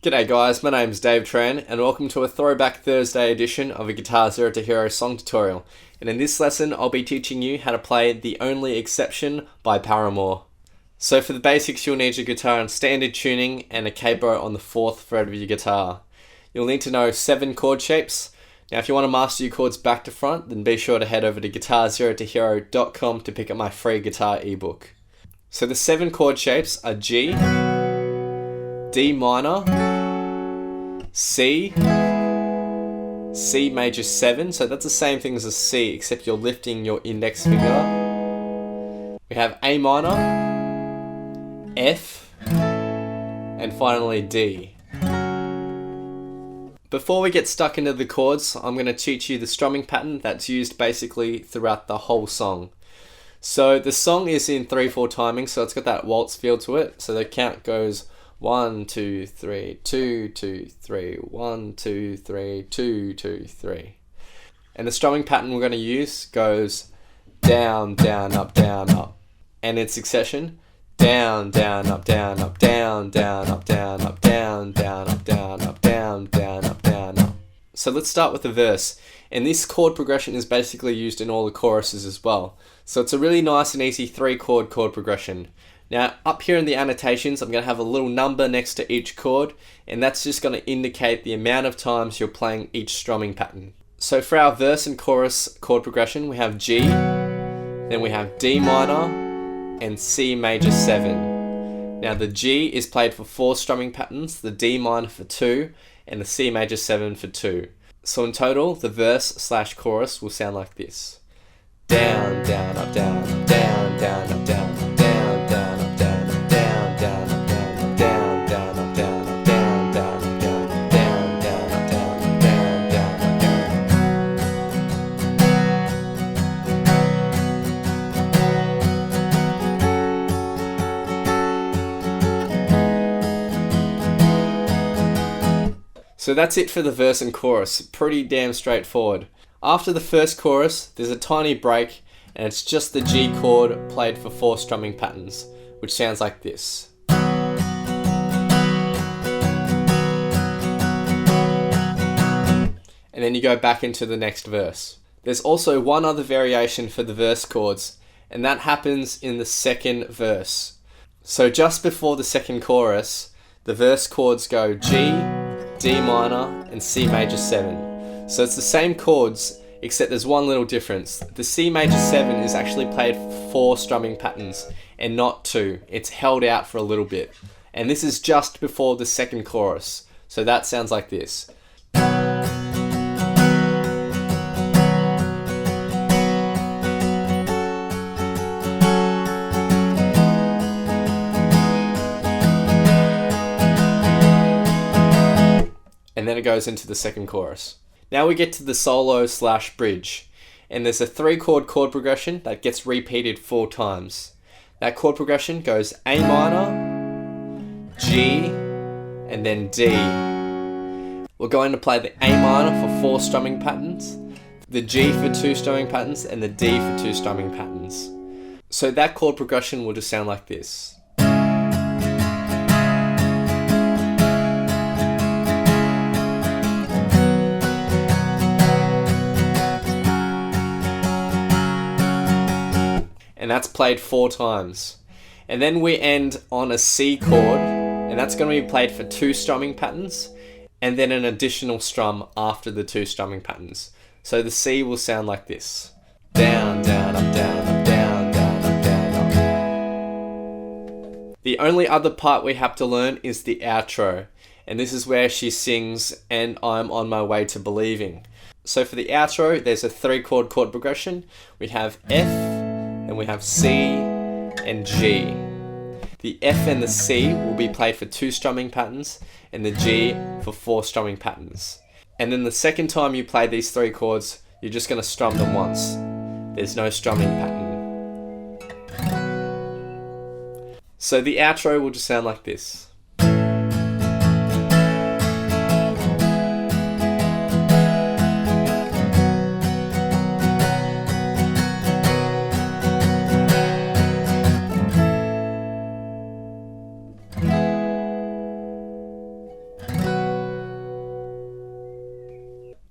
G'day guys, my name's Dave Tran and welcome to a Throwback Thursday edition of a GuitarZero2Hero song tutorial. And in this lesson I'll be teaching you how to play The Only Exception by Paramore. So for the basics you'll need your guitar in standard tuning and a capo on the 4th fret of your guitar. You'll need to know 7 chord shapes. Now if you want to master your chords back to front, then be sure to head over to GuitarZero2Hero.com to pick up my free guitar ebook. So the 7 chord shapes are G, D minor, C, C major 7, so that's the same thing as a C except you're lifting your index finger. We have A minor, F, and finally D. Before we get stuck into the chords, I'm going to teach you the strumming pattern that's used basically throughout the whole song. So the song is in 3/4 timing, so it's got that waltz feel to it, so the count goes 1, 2, 3, 2, 2, 3, 1, 2, 3, 2, 2, 3. And the strumming pattern we're going to use goes down, down, up, and in succession, down, down, up, down, up, down, down, up, down, up, down, down, up, down, up, down, down, up, down, up. So let's start with the verse. And this chord progression is basically used in all the choruses as well. So it's a really nice and easy 3-chord chord progression. Now up here in the annotations I'm going to have a little number next to each chord, and that's just going to indicate the amount of times you're playing each strumming pattern. So for our verse and chorus chord progression we have G, then we have D minor and C major 7. Now the G is played for 4 strumming patterns, the D minor for 2 and the C major 7 for 2. So in total the verse/chorus will sound like this. Down, down, up, down, up, down, down, up, down, up, down, down, up, down, up, down, down, up, down, up, down, down, up, down, up, down, down, up, down, up, down, down, up, down, up, down, down, up, down. So that's it for the verse and chorus. Pretty damn straightforward. After the first chorus, there's a tiny break, and it's just the G chord played for 4 strumming patterns, which sounds like this. And then you go back into the next verse. There's also one other variation for the verse chords, and that happens in the second verse. So just before the second chorus, the verse chords go G, D minor, and C major 7. So it's the same chords, except there's one little difference. The C major 7 is actually played for 4 strumming patterns and not 2. It's held out for a little bit. And this is just before the second chorus. So that sounds like this. And then it goes into the second chorus. Now we get to the solo/bridge, and there's a 3-chord chord progression that gets repeated 4 times. That chord progression goes A minor, G, and then D. We're going to play the A minor for 4 strumming patterns, the G for 2 strumming patterns, and the D for 2 strumming patterns. So that chord progression will just sound like this. And that's played 4 times. And then we end on a C chord, and that's going to be played for 2 strumming patterns, and then an additional strum after the 2 strumming patterns. So the C will sound like this. Down, down, up, down, up, down, down, up, down, up. The only other part we have to learn is the outro, and this is where she sings, "And I'm on my way to believing." So for the outro, there's a 3-chord chord progression. We have F, and we have C and G. The F and the C will be played for 2 strumming patterns, and the G for 4 strumming patterns. And then the second time you play these 3 chords, you're just going to strum them once. There's no strumming pattern. So the outro will just sound like this.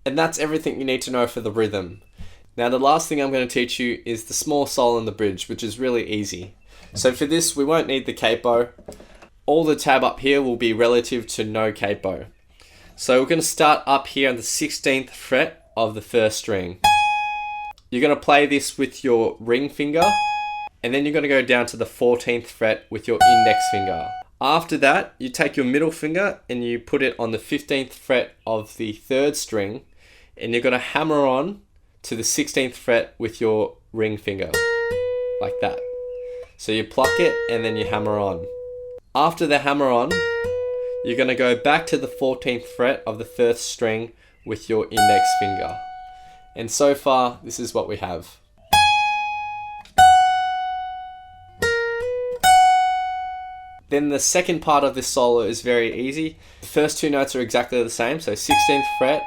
And that's everything you need to know for the rhythm. Now the last thing I'm going to teach you is the small solo in the bridge, which is really easy. So for this we won't need the capo. All the tab up here will be relative to no capo. So we're going to start up here on the 16th fret of the first string. You're going to play this with your ring finger, and then you're going to go down to the 14th fret with your index finger. After that, you take your middle finger and you put it on the 15th fret of the third string, and you're going to hammer on to the 16th fret with your ring finger, like that. So you pluck it and then you hammer on. After the hammer on, you're going to go back to the 14th fret of the first string with your index finger. And so far, this is what we have. Then the second part of this solo is very easy. The first two notes are exactly the same, so 16th fret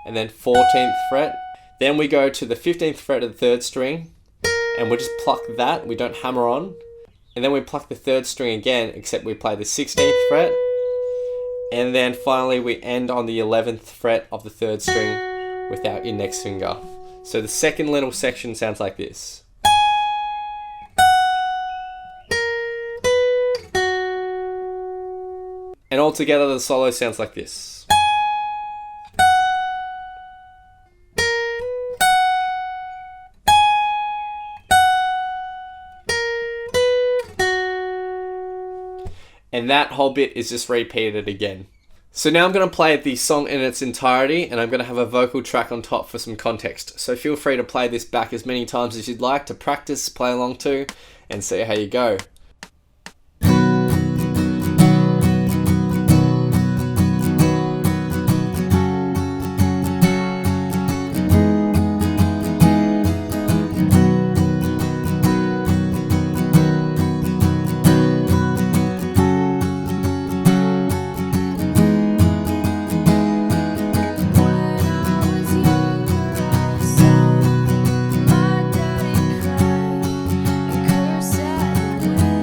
and then 14th fret. Then we go to the 15th fret of the third string and we just pluck that, we don't hammer on. And then we pluck the third string again, except we play the 16th fret. And then finally we end on the 11th fret of the third string with our index finger. So the second little section sounds like this. And all together the solo sounds like this. And that whole bit is just repeated again. So now I'm going to play the song in its entirety, and I'm going to have a vocal track on top for some context. So feel free to play this back as many times as you'd like to practice, play along to, and see how you go. Curse at the wind.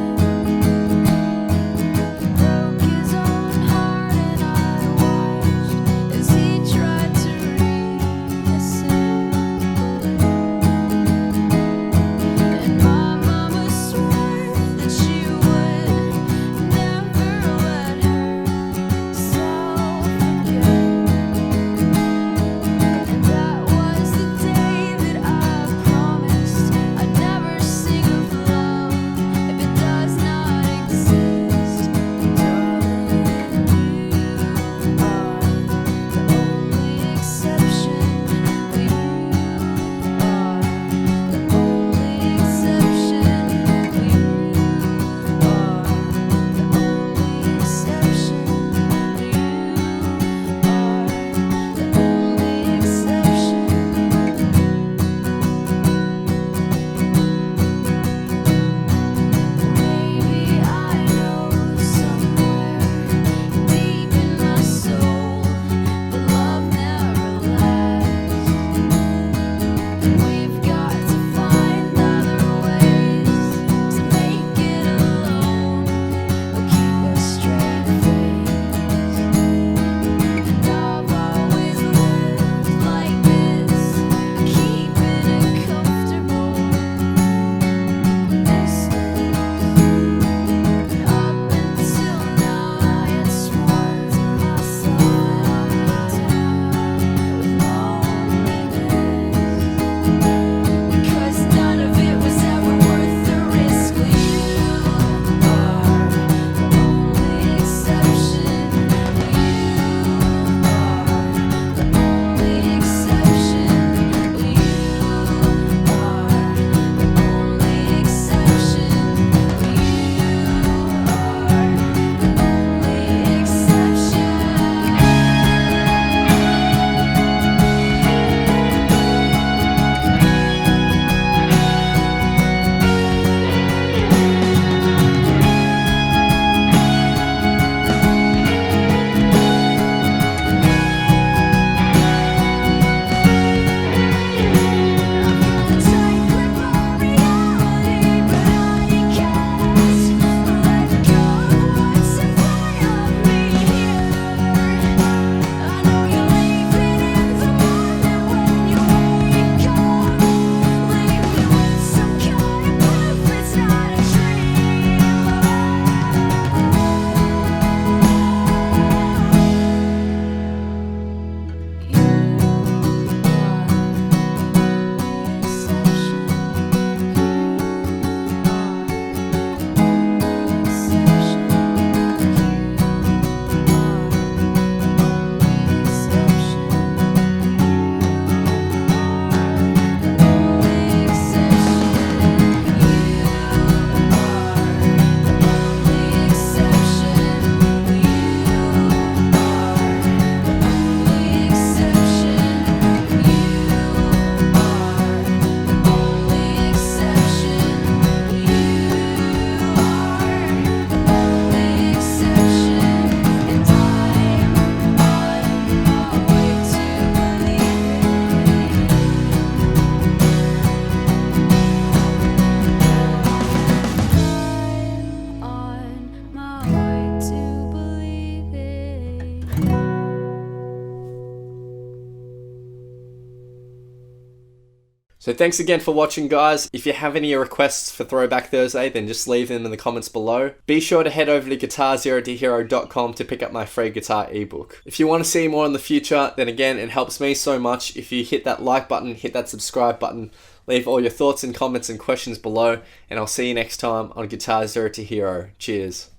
So thanks again for watching, guys. If you have any requests for Throwback Thursday, then just leave them in the comments below. Be sure to head over to GuitarZero2Hero.com to pick up my free guitar ebook. If you want to see more in the future, then again, it helps me so much if you hit that like button, hit that subscribe button, leave all your thoughts and comments and questions below, and I'll see you next time on Guitar Zero to Hero. Cheers.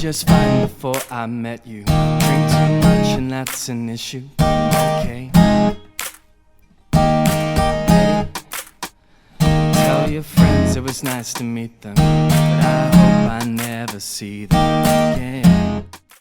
Just fine before I met you. Drink too much and that's an issue. Okay. Tell your friends it was nice to meet them, but I hope I never see them again.